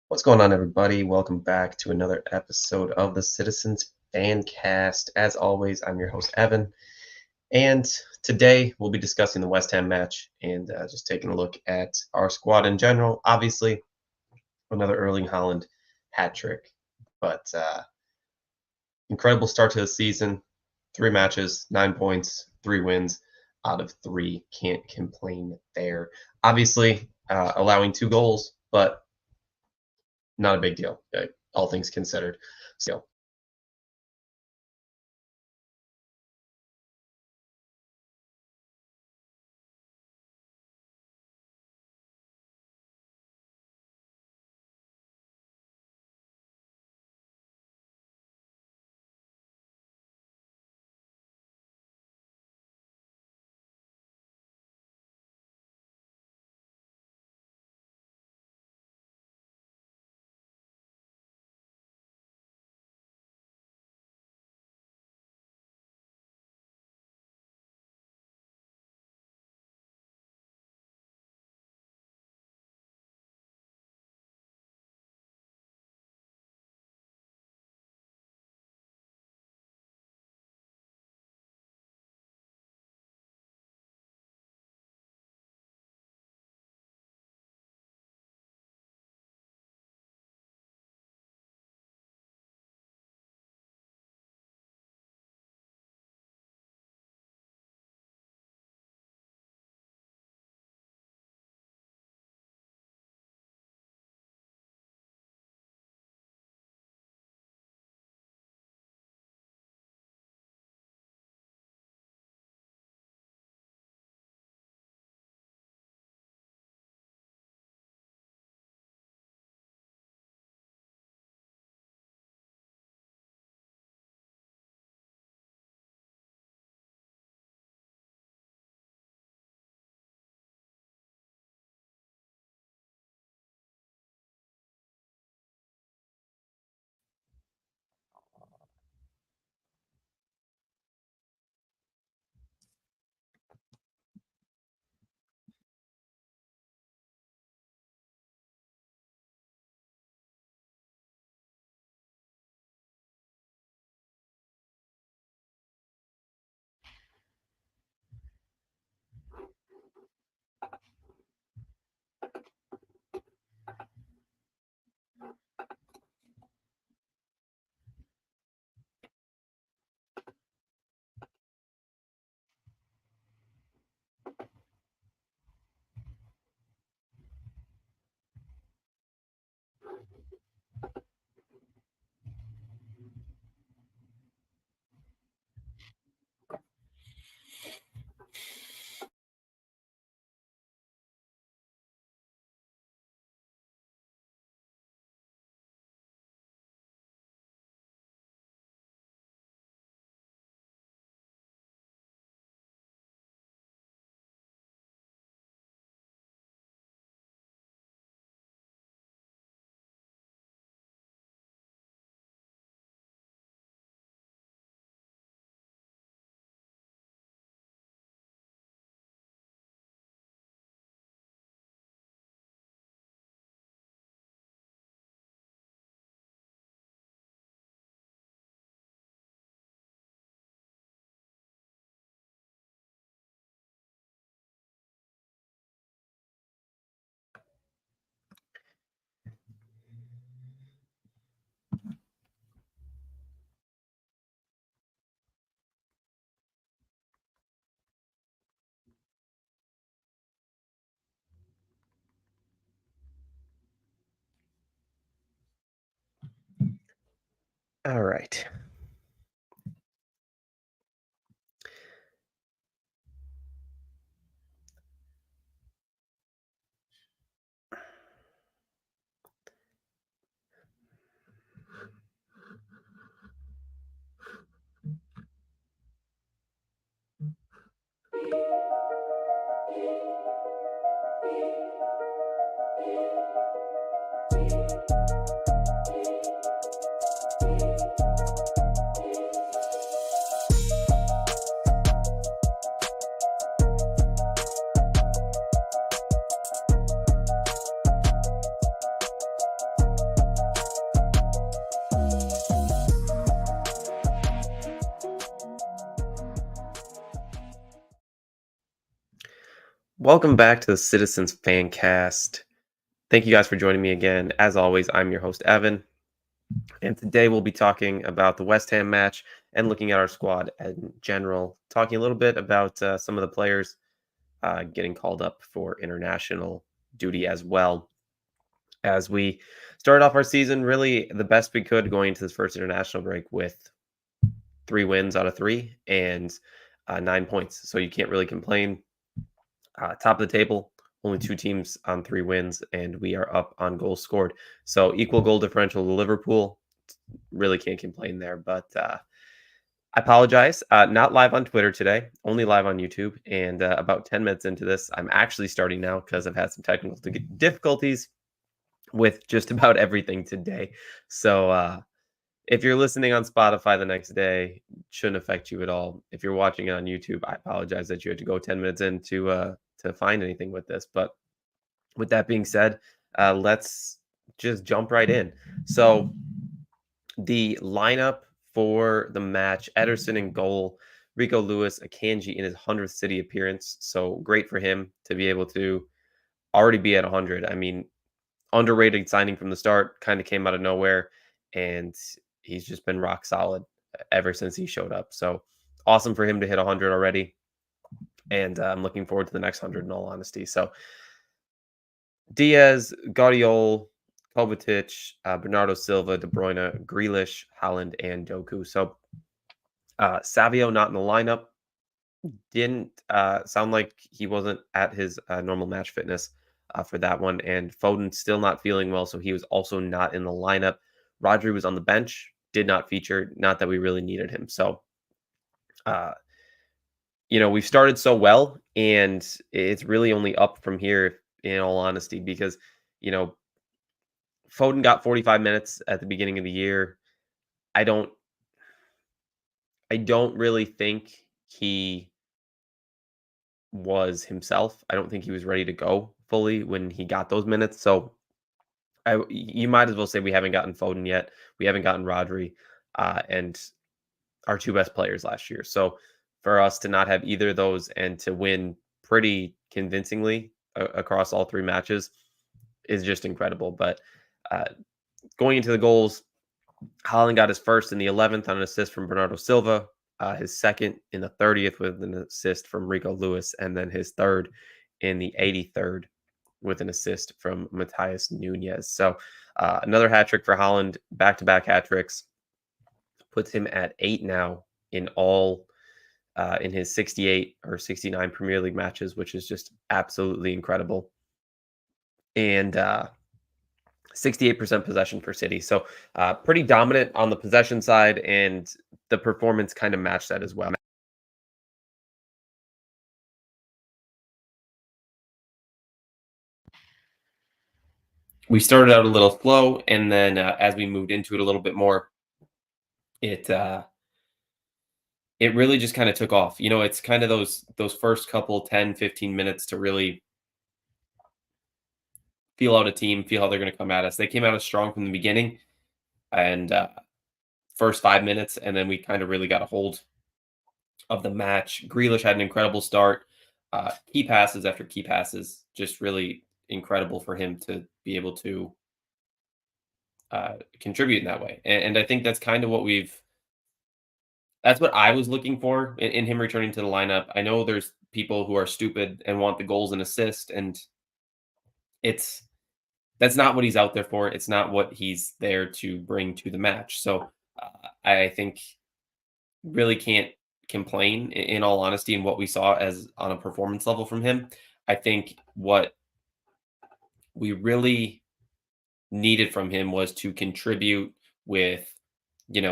What's going on, everybody? Welcome back to another episode of the Citizens Fancast. As always, I'm your host, Evan, and today we'll be discussing the West Ham match and just taking a look at our squad in general. Obviously, another Erling Haaland hat trick, but incredible start to the season. 3 matches, 9 points, 3 wins out of 3. Can't complain there. Obviously, allowing 2 goals, but not a big deal, all things considered. So, all right. Welcome back to the Citizens Fancast. Thank you guys for joining me again. As always, I'm your host, Evan, and today we'll be talking about the West Ham match and looking at our squad in general, talking a little bit about some of the players getting called up for international duty as well. As we started off our season, really the best we could going into this first international break with 3 wins out of 3 and 9 points. So you can't really complain. Top of the table, only 2 teams on 3 wins, and we are up on goals scored. So equal goal differential to Liverpool. Really can't complain there. But I apologize. Not live on Twitter today, only live on YouTube. And about 10 minutes into this, I'm actually starting now because I've had some technical difficulties with just about everything today. So if you're listening on Spotify the next day, shouldn't affect you at all. If you're watching it on YouTube, I apologize that you had to go 10 minutes in to find anything with this. But with that being said, let's just jump right in. So the lineup for the match: Ederson in goal, Rico Lewis, Akanji in his 100th City appearance. So great for him to be able to already be at 100. I mean, underrated signing from the start, kind of came out of nowhere, and he's just been rock solid ever since he showed up. So awesome for him to hit 100 already, and I'm looking forward to the next 100 in all honesty. So Diaz, Guardiola, Kovacic, Bernardo Silva, De Bruyne, Grealish, Haaland, and Doku. So Savio not in the lineup. Didn't sound like he wasn't at his normal match fitness for that one. And Foden still not feeling well, so he was also not in the lineup. Rodri was on the bench, did not feature. Not that we really needed him. So, we've started so well, and it's really only up from here, in all honesty, because, Foden got 45 minutes at the beginning of the year. I don't, I don't really think he was himself. I don't think he was ready to go fully when he got those minutes. So you might as well say we haven't gotten Foden yet. We haven't gotten Rodri, and our 2 best players last year. So for us to not have either of those and to win pretty convincingly across all 3 matches is just incredible. But uh, going into the goals, Haaland got his first in the 11th on an assist from Bernardo Silva, his second in the 30th with an assist from Rico Lewis, and then his third in the 83rd with an assist from Matthias Nunez. So another hat trick for Haaland, back-to-back hat tricks, puts him at 8 now in all in his 68 or 69 Premier League matches, which is just absolutely incredible. And 68% possession for City. So pretty dominant on the possession side, and the performance kind of matched that as well. We started out a little slow, and then as we moved into it a little bit more, it it really just kind of took off. It's kind of those first couple 10, 15 minutes to really feel out a team, feel how they're going to come at us. They came out as strong from the beginning, and first 5 minutes, and then we kind of really got a hold of the match. Grealish had an incredible start. Key passes after key passes, just really incredible for him to be able to contribute in that way. And I think that's kind of that's what I was looking for in him returning to the lineup. I know there's people who are stupid and want the goals and assist, and it's that's not what he's out there for. It's not what he's there to bring to the match. So I think really can't complain, in all honesty, in what we saw as on a performance level from him. I think what we really needed from him was to contribute with,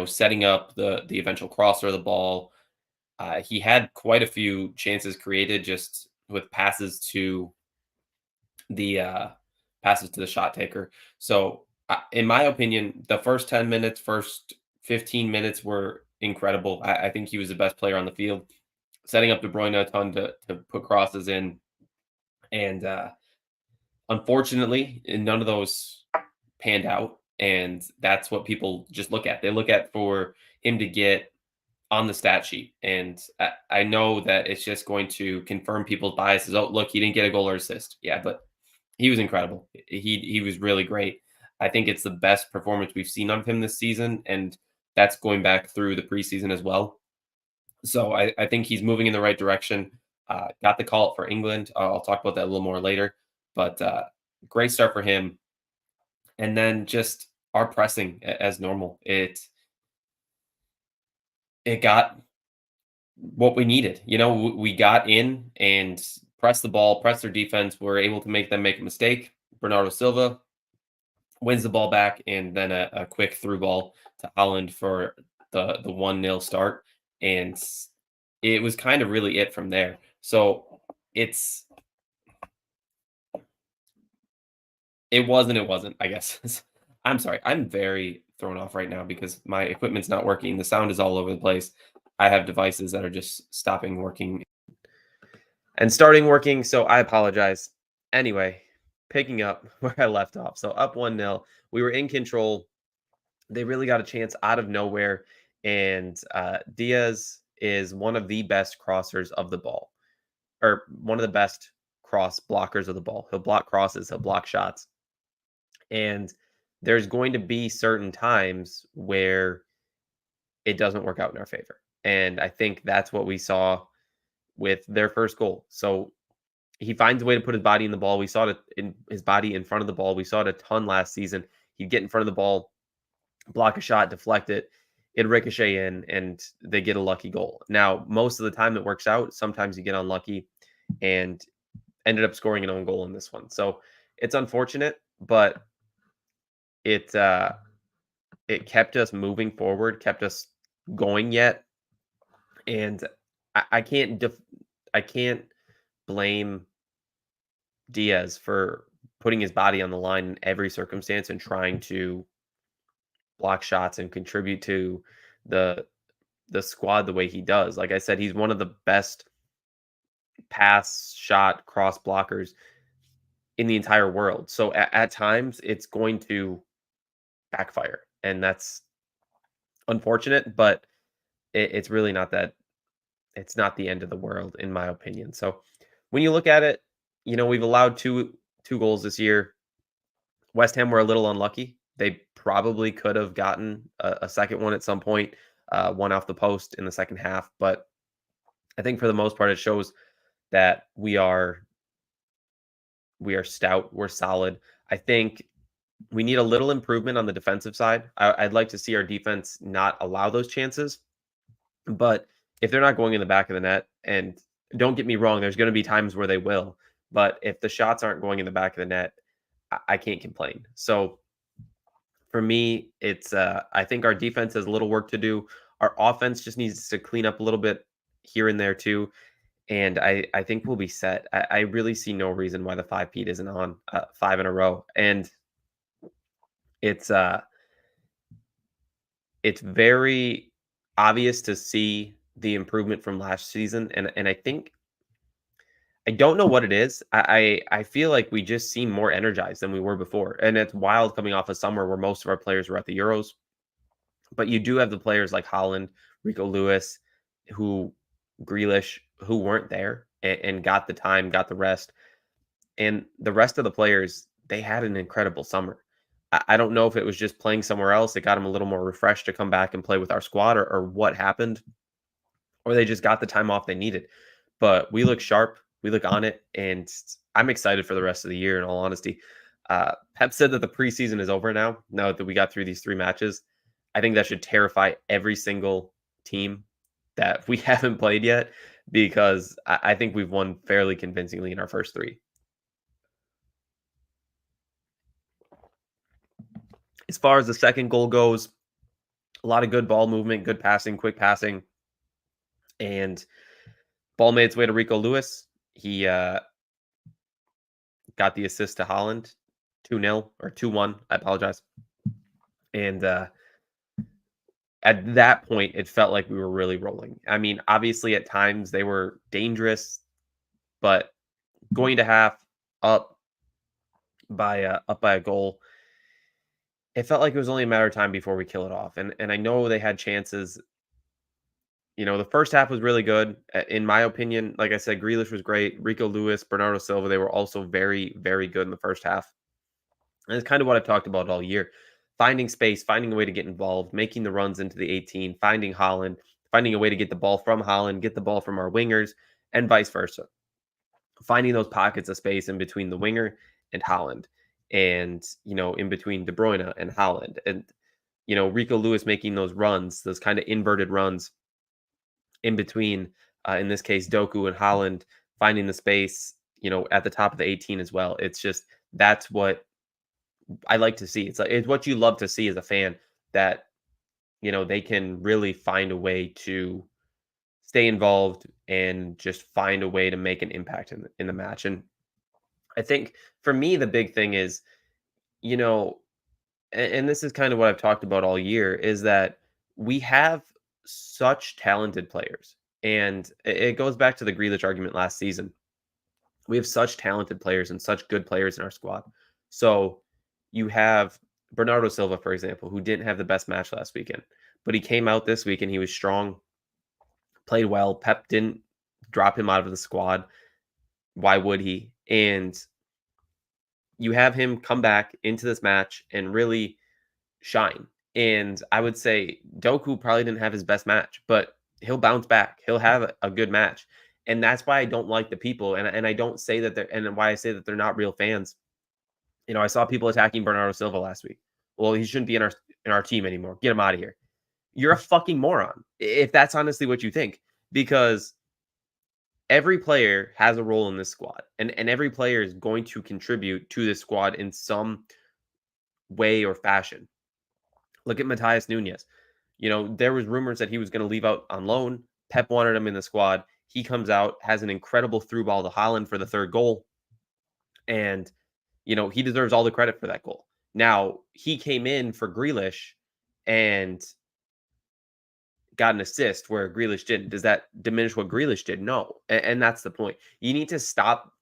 setting up the eventual crosser of the ball. He had quite a few chances created just with the passes to the shot taker. So, in my opinion, the first 10 minutes, first 15 minutes were incredible. I think he was the best player on the field, setting up De Bruyne a ton to put crosses in. And unfortunately, none of those panned out. And that's what people just look at. They look at for him to get on the stat sheet. And I know that it's just going to confirm people's biases. Oh, look, he didn't get a goal or assist. Yeah, but he was incredible. He was really great. I think it's the best performance we've seen of him this season, and that's going back through the preseason as well. So I think he's moving in the right direction. Got the call up for England. I'll talk about that a little more later. But great start for him. And then just our pressing as normal. It got what we needed. We got in and pressed the ball, pressed their defense. We were able to make them make a mistake. Bernardo Silva wins the ball back, and then a quick through ball to Haaland for the 1-0 start. And it was kind of really it from there. So it's it wasn't, I guess. I'm sorry. I'm very thrown off right now because my equipment's not working. The sound is all over the place. I have devices that are just stopping working and starting working, so I apologize. Anyway, picking up where I left off. So up 1-0. We were in control. They really got a chance out of nowhere, and Diaz is one of the best crossers of the ball, or one of the best cross blockers of the ball. He'll block crosses, he'll block shots. And there's going to be certain times where it doesn't work out in our favor. And I think that's what we saw with their first goal. So he finds a way to put his body in the ball. We saw it in his body in front of the ball. We saw it a ton last season. He'd get in front of the ball, block a shot, deflect it, it'd ricochet in, and they get a lucky goal. Now, most of the time it works out. Sometimes you get unlucky, and ended up scoring an own goal in this one. So it's unfortunate, but it it kept us moving forward, kept us going yet, and I can't I can't blame Diaz for putting his body on the line in every circumstance and trying to block shots and contribute to the squad the way he does. Like I said, he's one of the best pass shot cross blockers in the entire world. So at times it's going to backfire, and that's unfortunate, but it's really not that. It's not the end of the world, in my opinion. So when you look at it, we've allowed two goals this year. West Ham were a little unlucky. They probably could have gotten a second one at some point, one off the post in the second half. But I think for the most part, it shows that we are stout, we're solid. I think we need a little improvement on the defensive side. I'd like to see our defense not allow those chances. But if they're not going in the back of the net, and don't get me wrong, there's going to be times where they will. But if the shots aren't going in the back of the net, I can't complain. So for me, it's I think our defense has a little work to do. Our offense just needs to clean up a little bit here and there too. And I think we'll be set. I really see no reason why the 5-peat isn't on 5 in a row. And it's it's very obvious to see the improvement from last season. And I think I don't know what it is. I feel like we just seem more energized than we were before. And it's wild coming off a summer where most of our players were at the Euros. But you do have the players like Holland, Rico Lewis, who Grealish, who weren't there and got the time, got the rest. And the rest of the players, they had an incredible summer. I don't know if it was just playing somewhere else that got them a little more refreshed to come back and play with our squad, or what happened, or they just got the time off they needed. But we look sharp, we look on it, and I'm excited for the rest of the year, in all honesty. Pep said that the preseason is over now that we got through these 3 matches. I think that should terrify every single team that we haven't played yet, because I think we've won fairly convincingly in our first 3. As far as the second goal goes, a lot of good ball movement, good passing, quick passing, and ball made its way to Rico Lewis. He got the assist to Haaland, 2-0 or 2-1. I apologize. And at that point, it felt like we were really rolling. I mean, obviously, at times they were dangerous, but going to half up by a goal, it felt like it was only a matter of time before we kill it off. And I know they had chances The first half was really good. In my opinion, like I said, Grealish was great. Rico Lewis, Bernardo Silva, they were also very, very good in the first half. And it's kind of what I've talked about all year. Finding space, finding a way to get involved, making the runs into the 18, finding Haaland, finding a way to get the ball from Haaland, get the ball from our wingers, and vice versa. Finding those pockets of space in between the winger and Haaland, and in between De Bruyne and Haaland, and Rico Lewis making those runs, those kind of inverted runs in between, in this case, Doku and Haaland, finding the space, at the top of the 18 as well. It's just that's what I like to see. It's what you love to see as a fan, that they can really find a way to stay involved and just find a way to make an impact in the match. And I think for me, the big thing is, you know, and this is kind of what I've talked about all year, is that we have such talented players. And it goes back to the Grealish argument last season. We have such talented players and such good players in our squad. So you have Bernardo Silva, for example, who didn't have the best match last weekend, but he came out this week and he was strong, played well. Pep didn't drop him out of the squad. Why would he? And you have him come back into this match and really shine. And I would say Doku probably didn't have his best match, but he'll bounce back. He'll have a good match. And that's why I don't like the people. And I don't say that and why I say that they're not real fans. I saw people attacking Bernardo Silva last week. Well, he shouldn't be in our team anymore. Get him out of here. You're a fucking moron if that's honestly what you think, because every player has a role in this squad, and every player is going to contribute to this squad in some way or fashion. Look at Matthias Nunez. There was rumors that he was going to leave out on loan. Pep wanted him in the squad. He comes out, has an incredible through ball to Haaland for the third goal, and he deserves all the credit for that goal. Now, he came in for Grealish and got an assist where Grealish didn't. Does that diminish what Grealish did? No. And that's the point. You need to stop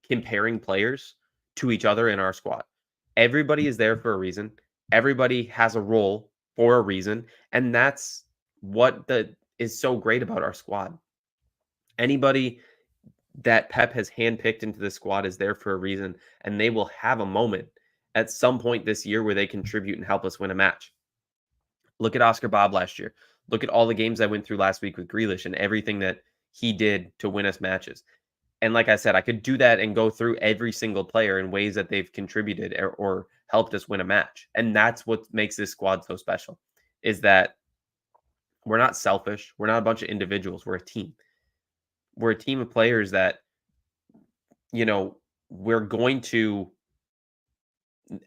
comparing players to each other in our squad. Everybody is there for a reason. Everybody has a role for a reason. And that's what is so great about our squad. Anybody that Pep has handpicked into the squad is there for a reason, and they will have a moment at some point this year where they contribute and help us win a match. Look at Oscar Bob last year. Look at all the games I went through last week with Grealish and everything that he did to win us matches. And like I said, I could do that and go through every single player in ways that they've contributed or helped us win a match. And that's what makes this squad so special, is that we're not selfish. We're not a bunch of individuals. We're a team. We're a team of players that,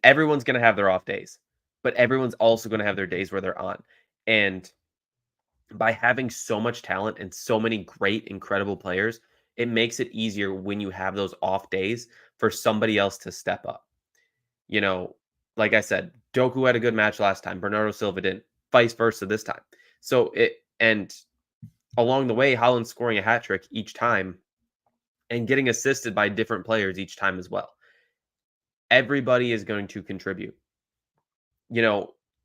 everyone's going to have their off days, but everyone's also going to have their days where they're on. And by having so much talent and so many great, incredible players, it makes it easier when you have those off days for somebody else to step up. Like I said, Doku had a good match last time. Bernardo Silva didn't. Vice versa this time. And along the way, Haaland scoring a hat trick each time and getting assisted by different players each time as well. Everybody is going to contribute.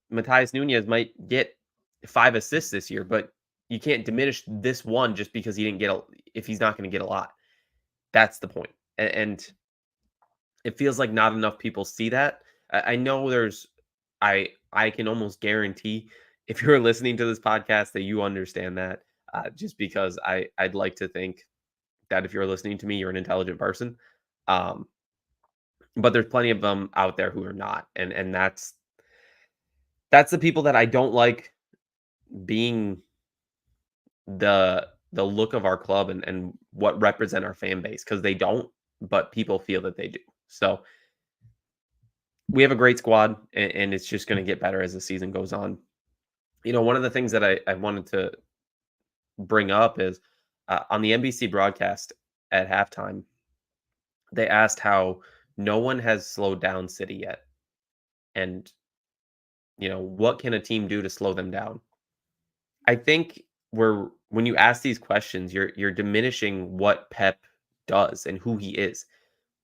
Matthias Nunez might get 5 assists this year, but you can't diminish this one just because he didn't get if he's not going to get a lot. That's the point. And it feels like not enough people see that. I know I can almost guarantee if you're listening to this podcast that you understand that, just because I'd like to think that if you're listening to me, you're an intelligent person. But there's plenty of them out there who are not. And that's the people that I don't like being the look of our club and what represent our fan base, because they don't, but people feel that they do. So we have a great squad, and it's just going to get better as the season goes on. One of the things that I wanted to bring up is on the NBC broadcast at halftime, they asked how no one has slowed down City yet. And, what can a team do to slow them down? I think when you ask these questions, you're diminishing what Pep does and who he is.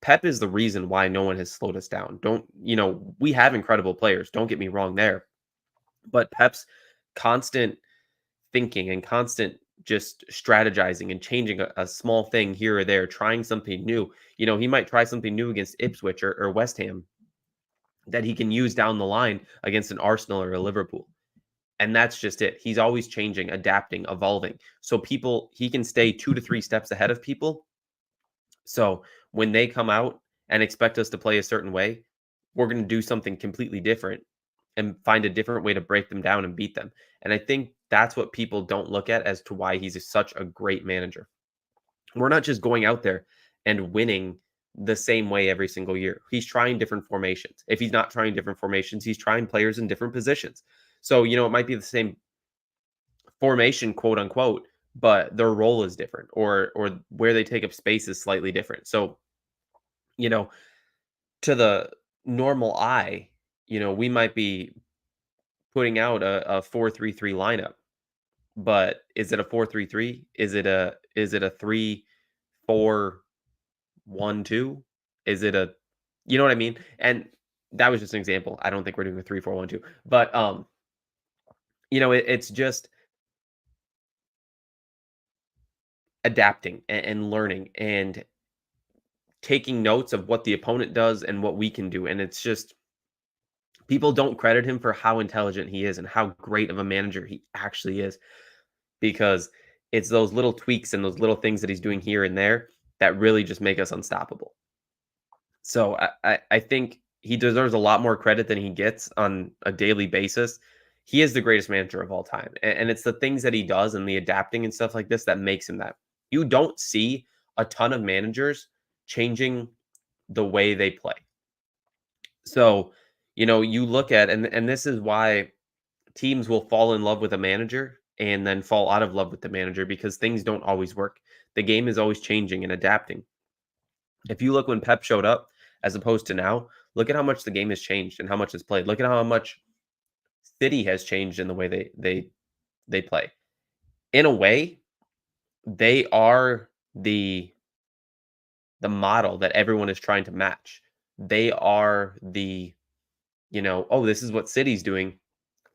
Pep is the reason why no one has slowed us down. We have incredible players. Don't get me wrong there. But Pep's constant thinking and constant just strategizing and changing a small thing here or there, trying something new. He might try something new against Ipswich or West Ham that he can use down the line against an Arsenal or a Liverpool. And that's just it. He's always changing, adapting, evolving. So he can stay 2 to 3 steps ahead of people. So when they come out and expect us to play a certain way, we're going to do something completely different and find a different way to break them down and beat them. And I think that's what people don't look at as to why he's such a great manager. We're not just going out there and winning the same way every single year. He's trying different formations. If he's not trying different formations, he's trying players in different positions. So, it might be the same formation, quote unquote, but their role is different or where they take up space is slightly different. So, you know, to the normal eye, we might be putting out a 4-3-3 lineup, but is it a 4-3-3? Is it a 3-4-1-2? Is it a you know what I mean? And that was just an example. I don't think we're doing a 3-4-1-2. But it's just adapting and learning and taking notes of what the opponent does and what we can do. And it's just people don't credit him for how intelligent he is and how great of a manager he actually is, because it's those little tweaks and those little things that he's doing here and there that really just make us unstoppable. So I think he deserves a lot more credit than he gets on a daily basis. He is the greatest manager of all time. And it's the things that he does and the adapting and stuff like this that makes him that. You don't see a ton of managers changing the way they play. So, you look at, and this is why teams will fall in love with a manager and then fall out of love with the manager, because things don't always work. The game is always changing and adapting. If you look when Pep showed up as opposed to now, look at how much the game has changed and how much it's played. Look at how much City has changed in the way they play. In a way, they are the model that everyone is trying to match. They are oh, this is what City's doing.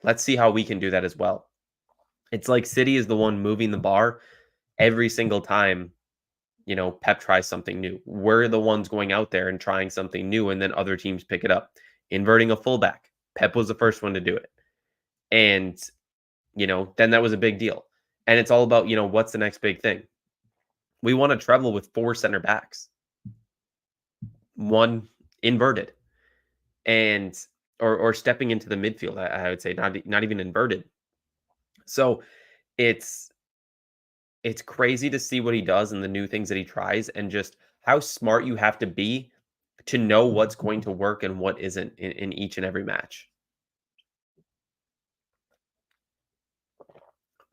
Let's see how we can do that as well. It's like City is the one moving the bar every single time, Pep tries something new. We're the ones going out there and trying something new, and then other teams pick it up. Inverting a fullback. Pep was the first one to do it. And, then that was a big deal. And it's all about, what's the next big thing? We want to treble with 4 center backs. One inverted. And or stepping into the midfield, I would say, not even inverted. So it's crazy to see what he does and the new things that he tries, and just how smart you have to be to know what's going to work and what isn't in each and every match.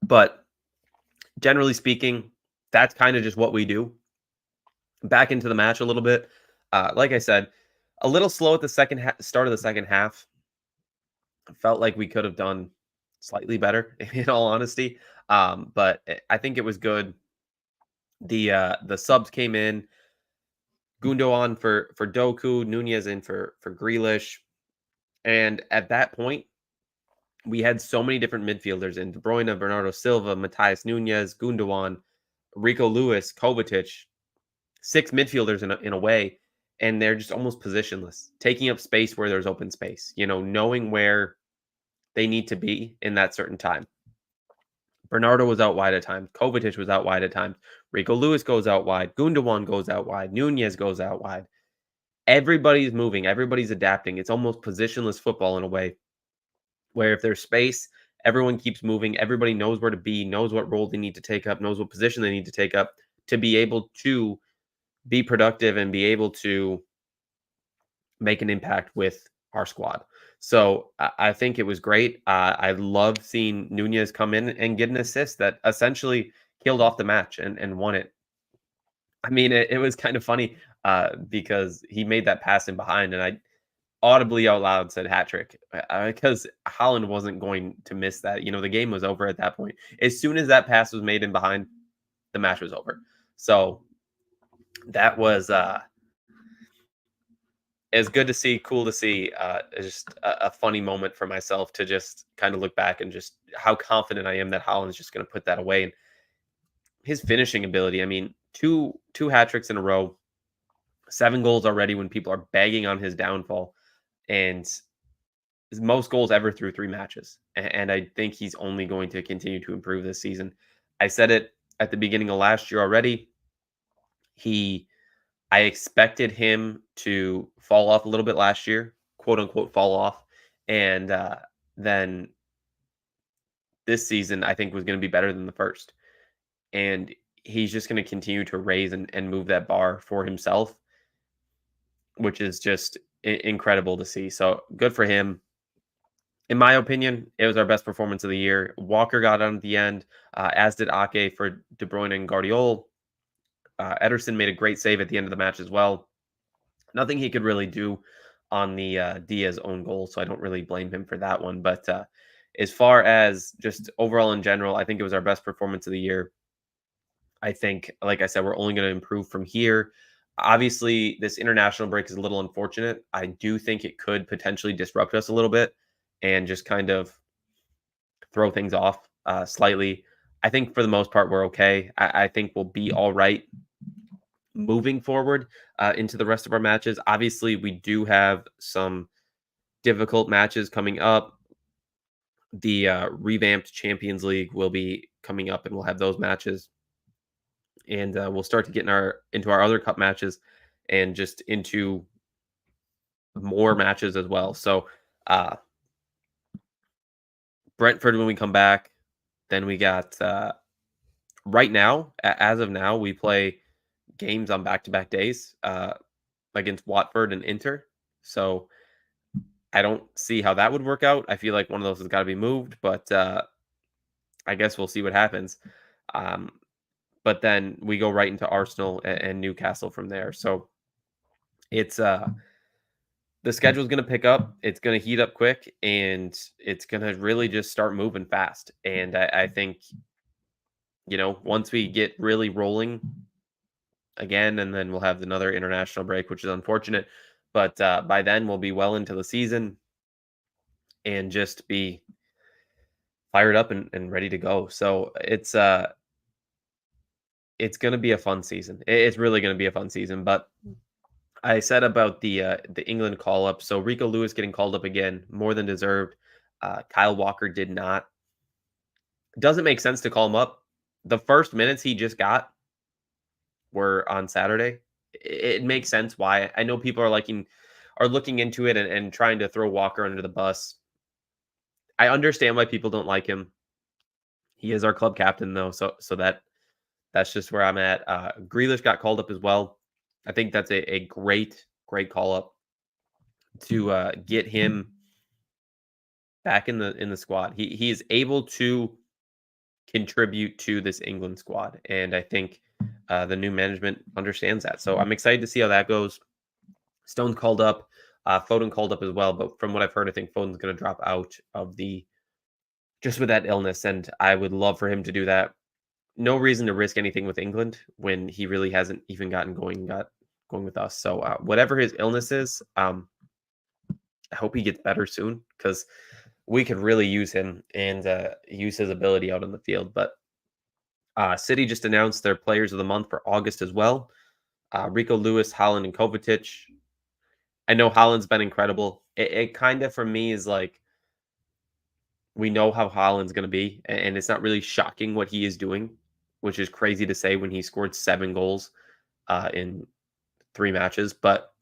But generally speaking, that's kind of just what we do. Back into the match a little bit. Like I said, a little slow at the start of the second half. Felt like we could have done slightly better, in all honesty. But I think it was good. The subs came in. Gundogan for Doku, Nunez in for Grealish. And at that point, we had so many different midfielders in: De Bruyne, Bernardo Silva, Matthias Nunez, Gundogan, Rico Lewis, Kovacic. 6 midfielders in a way, and they're just almost positionless, taking up space where there's open space, knowing where they need to be in that certain time. Bernardo was out wide at times. Kovacic was out wide at times. Rico Lewis goes out wide. Gundogan goes out wide. Nunez goes out wide. Everybody's moving. Everybody's adapting. It's almost positionless football in a way, where if there's space, everyone keeps moving. Everybody knows where to be, knows what role they need to take up, knows what position they need to take up to be able to be productive and be able to make an impact with our squad. So I think it was great. I love seeing Nunez come in and get an assist that essentially killed off the match and won it. I mean, it was kind of funny because he made that pass in behind, and I audibly out loud said hat trick, because Haaland wasn't going to miss that. The game was over at that point. As soon as that pass was made in behind, the match was over. So that was it's good to see, cool to see. Just a funny moment for myself to just kind of look back and just how confident I am that Haaland's just going to put that away. And his finishing ability. I mean, two hat tricks in a row, 7 goals already when people are bagging on his downfall, and his most goals ever through 3 matches. And I think he's only going to continue to improve this season. I said it at the beginning of last year already. He I expected him to fall off a little bit last year, quote unquote fall off, and then this season I think was going to be better than the first. And he's just going to continue to raise and move that bar for himself, which is just incredible to see. So good for him. In my opinion, it was our best performance of the year. Walker got on at the end, as did Ake for De Bruyne and Guardiola. Ederson made a great save at the end of the match as well. Nothing he could really do on the Diaz own goal, so I don't really blame him for that one. But as far as just overall in general, I think it was our best performance of the year. I think, like I said, we're only going to improve from here. Obviously, this international break is a little unfortunate. I do think it could potentially disrupt us a little bit and just kind of throw things off slightly. I think for the most part, we're okay. I think we'll be all right moving forward into the rest of our matches. Obviously, we do have some difficult matches coming up. The revamped Champions League will be coming up, and we'll have those matches, and we'll start to get into our other cup matches, and just into more matches as well. So uh, Brentford when we come back, then we got right now, as of now, we play games on back-to-back days against Watford and Inter. So I don't see how that would work out. I feel like one of those has got to be moved, but I guess we'll see what happens. Um, but then we go right into Arsenal and Newcastle from there. So it's the schedule is going to pick up. It's going to heat up quick, and it's going to really just start moving fast. And I think, once we get really rolling again, and then we'll have another international break, which is unfortunate. But by then, we'll be well into the season and just be fired up and ready to go. So it's going to be a fun season. It's really going to be a fun season. But I said about the England call up. So Rico Lewis getting called up again, more than deserved. Kyle Walker did not. Doesn't make sense to call him up. The first minutes he just got were on Saturday. It makes sense why. I know people are looking into it and trying to throw Walker under the bus. I understand why people don't like him. He is our club captain though, so that's just where I'm at. Grealish got called up as well. I think that's a great call up to get him back in the squad. He is able to contribute to this England squad, and I think the new management understands that. So I'm excited to see how that goes. Stone's called up, Foden called up as well, but from what I've heard, I think Foden's going to drop out of just with that illness, and I would love for him to do that. No reason to risk anything with England when he really hasn't even got going with us. So whatever his illness is, I hope he gets better soon because we could really use him and use his ability out on the field. But City just announced their players of the month for August as well. Rico Lewis, Haaland, and Kovacic. I know Haaland's been incredible. It kind of, for me, is like we know how Haaland's going to be, and it's not really shocking what he is doing, which is crazy to say when he scored 7 goals in 3 matches. But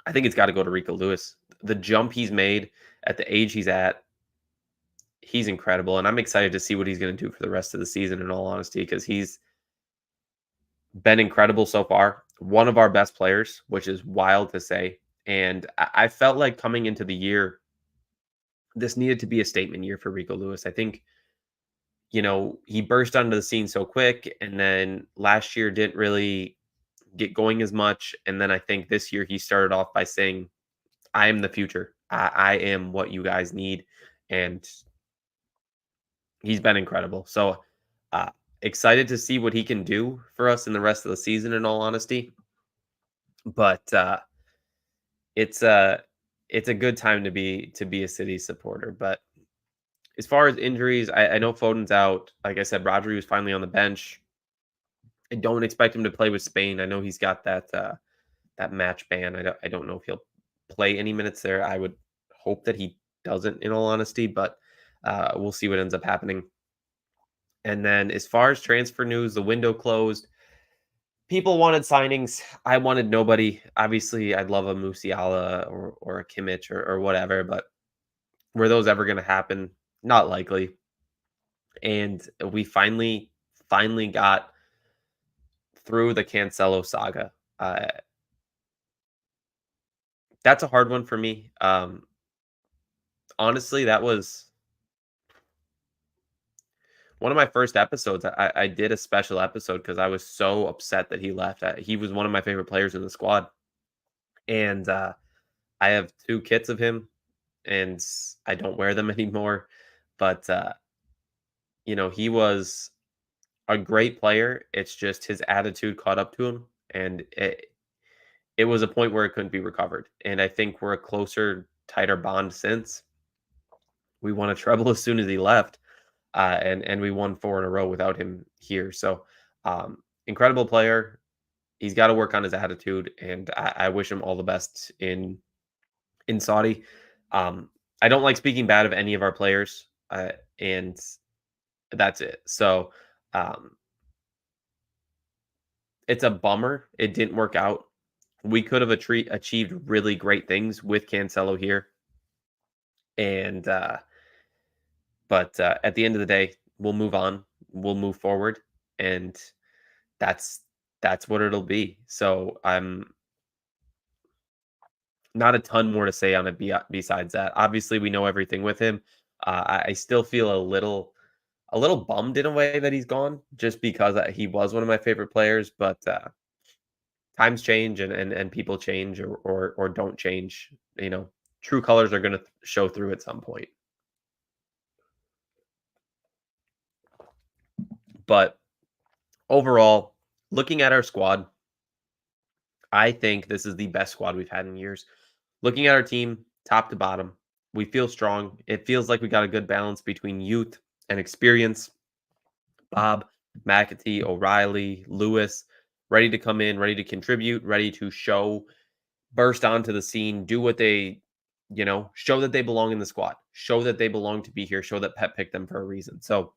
I think it's got to go to Rico Lewis. The jump he's made at the age he's at, he's incredible. And I'm excited to see what he's going to do for the rest of the season, in all honesty, because he's been incredible so far. One of our best players, which is wild to say. And I felt like coming into the year, this needed to be a statement year for Rico Lewis. I think, he burst onto the scene so quick, and then last year didn't really get going as much. And then I think this year he started off by saying, I am the future. I am what you guys need. And he's been incredible. So excited to see what he can do for us in the rest of the season, in all honesty. But it's a good time to be a City supporter. But as far as injuries, I know Foden's out. Like I said, Rodri was finally on the bench. I don't expect him to play with Spain. I know he's got that match ban. I don't know if he'll play any minutes there. I would hope that he doesn't, in all honesty, but we'll see what ends up happening. And then as far as transfer news, the window closed. People wanted signings. I wanted nobody. Obviously, I'd love a Musiala or a Kimmich or whatever, but were those ever going to happen? Not likely. And we finally got through the Cancelo saga. Uh, that's a hard one for me. Honestly, that was one of my first episodes. I did a special episode because I was so upset that he left. He was one of my favorite players in the squad, and I have two kits of him, and I don't wear them anymore. But he was a great player. It's just his attitude caught up to him, and it was a point where it couldn't be recovered. And I think we're a closer, tighter bond since. We won a treble as soon as he left, and we won 4 in a row without him here. So, incredible player. He's got to work on his attitude, and I wish him all the best in Saudi. I don't like speaking bad of any of our players, and that's it. So, um, it's a bummer it didn't work out. We could have achieved really great things with Cancelo here, and but at the end of the day, we'll move on. We'll move forward, and that's that's what it'll be. So I'm not a ton more to say on it besides that. Obviously, we know everything with him. I still feel a little bummed in a way that he's gone, just because he was one of my favorite players. But times change, and people change or don't change. True colors are going to show through at some point. But overall, looking at our squad, I think this is the best squad we've had in years. Looking at our team, top to bottom, we feel strong. It feels like we got a good balance between youth and experience. Bob, McAtee, O'Reilly, Lewis, ready to come in, ready to contribute, ready to burst onto the scene, do what they, show that they belong in the squad, show that they belong to be here, show that Pep picked them for a reason. So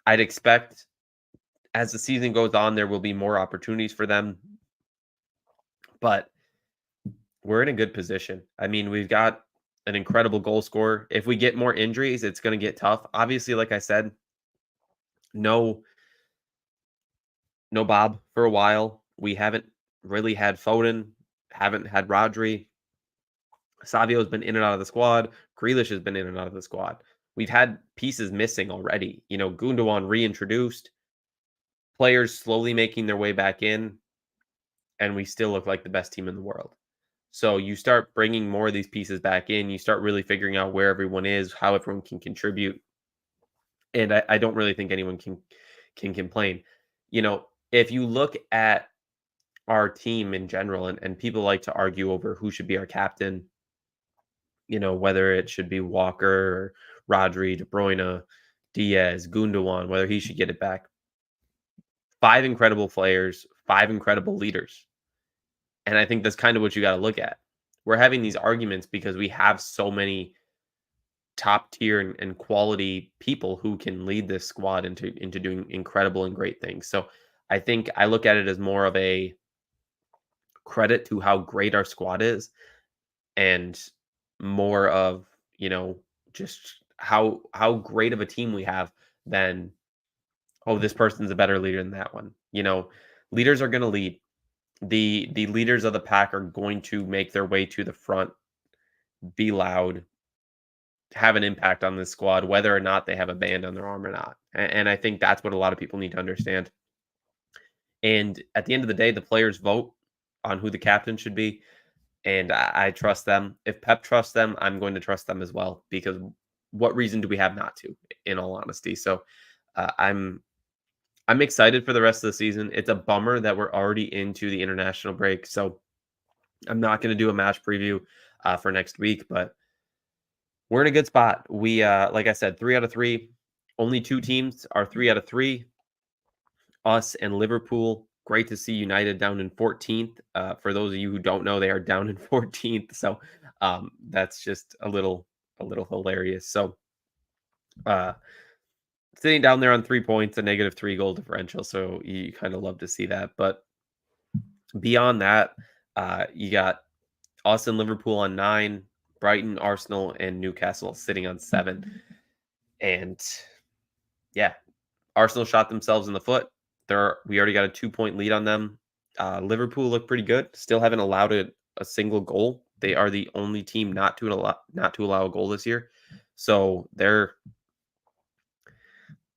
I'd expect as the season goes on, there will be more opportunities for them, but we're in a good position. I mean, we've got an incredible goal scorer. If we get more injuries, it's going to get tough. Obviously, like I said, no Bob for a while. We haven't really had Foden, haven't had Rodri. Savio's been in and out of the squad. Grealish has been in and out of the squad. We've had pieces missing already. Gundogan reintroduced, players slowly making their way back in, and we still look like the best team in the world. So you start bringing more of these pieces back in. You start really figuring out where everyone is, how everyone can contribute, and I don't really think anyone can complain. If you look at our team in general, and people like to argue over who should be our captain, whether it should be Walker or Rodri, De Bruyne, Diaz, Gundogan, whether he should get it back. 5 incredible players, 5 incredible leaders. And I think that's kind of what you got to look at. We're having these arguments because we have so many top tier and quality people who can lead this squad into doing incredible and great things. So I think I look at it as more of a credit to how great our squad is, and more of, just how great of a team we have than, oh, this person's a better leader than that one. Leaders are going to lead. The leaders of the pack are going to make their way to the front, be loud, have an impact on this squad, whether or not they have a band on their arm or not. And I think that's what a lot of people need to understand. And at the end of the day, the players vote on who the captain should be. And I trust them. If Pep trusts them, I'm going to trust them as well, because what reason do we have not to, in all honesty? So I'm excited for the rest of the season. It's a bummer that we're already into the international break. So I'm not going to do a match preview for next week, but we're in a good spot. We, like I said, 3 out of 3. Only 2 teams are 3 out of 3. us and Liverpool. Great to see United down in 14th. For those of you who don't know, they are down in 14th. So that's just a little hilarious. So sitting down there on 3 points, a -3 goal differential. So you kind of love to see that. But beyond that, you got us and Liverpool on 9, Brighton, Arsenal, and Newcastle sitting on 7. And yeah, Arsenal shot themselves in the foot. We already got a 2-point lead on them. Liverpool looked pretty good. Still haven't allowed a single goal. They are the only team not to allow a goal this year. So they're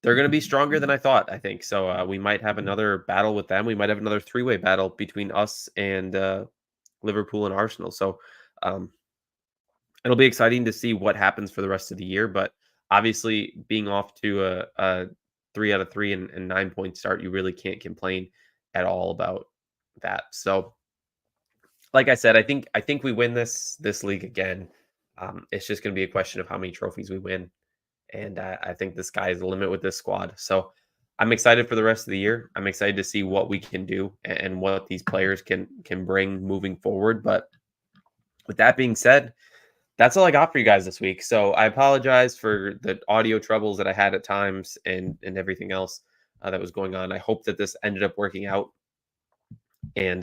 going to be stronger than I thought, I think. So we might have another battle with them. We might have another 3-way battle between us and Liverpool and Arsenal. So um, it'll be exciting to see what happens for the rest of the year. But obviously, being off to a 3 out of 3 and 9-point start, you really can't complain at all about that. So, like I said, I think we win this league again. It's just going to be a question of how many trophies we win, and I think the sky is the limit with this squad. So, I'm excited for the rest of the year. I'm excited to see what we can do and what these players can bring moving forward. But with that being said, that's all I got for you guys this week. So I apologize for the audio troubles that I had at times and everything else that was going on. I hope that this ended up working out and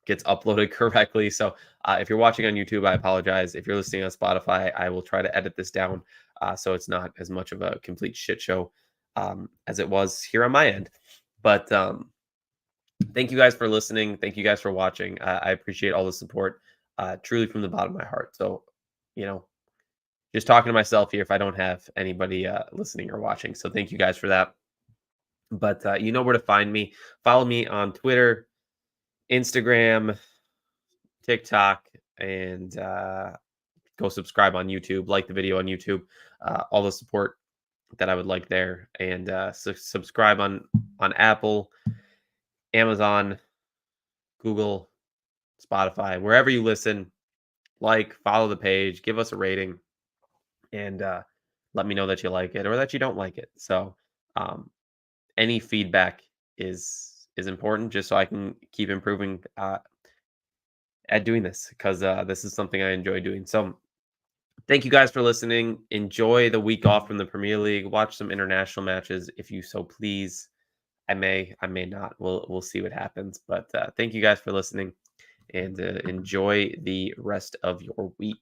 gets uploaded correctly. So if you're watching on YouTube, I apologize. If you're listening on Spotify, I will try to edit this down so it's not as much of a complete shit show as it was here on my end. But thank you guys for listening. Thank you guys for watching. I appreciate all the support, truly from the bottom of my heart. So, you know, just talking to myself here if I don't have anybody listening or watching. So thank you guys for that. But you know where to find me. Follow me on Twitter, Instagram, TikTok, and go subscribe on YouTube. Like the video on YouTube. All the support that I would like there, and subscribe on Apple, Amazon, Google, Spotify, wherever you listen. Like, follow the page, give us a rating, and let me know that you like it or that you don't like it. So any feedback is important, just so I can keep improving at doing this, because this is something I enjoy doing. So thank you guys for listening. Enjoy the week off from the Premier League. Watch some international matches if you so please. I may not. We'll see what happens. But thank you guys for listening, and enjoy the rest of your week.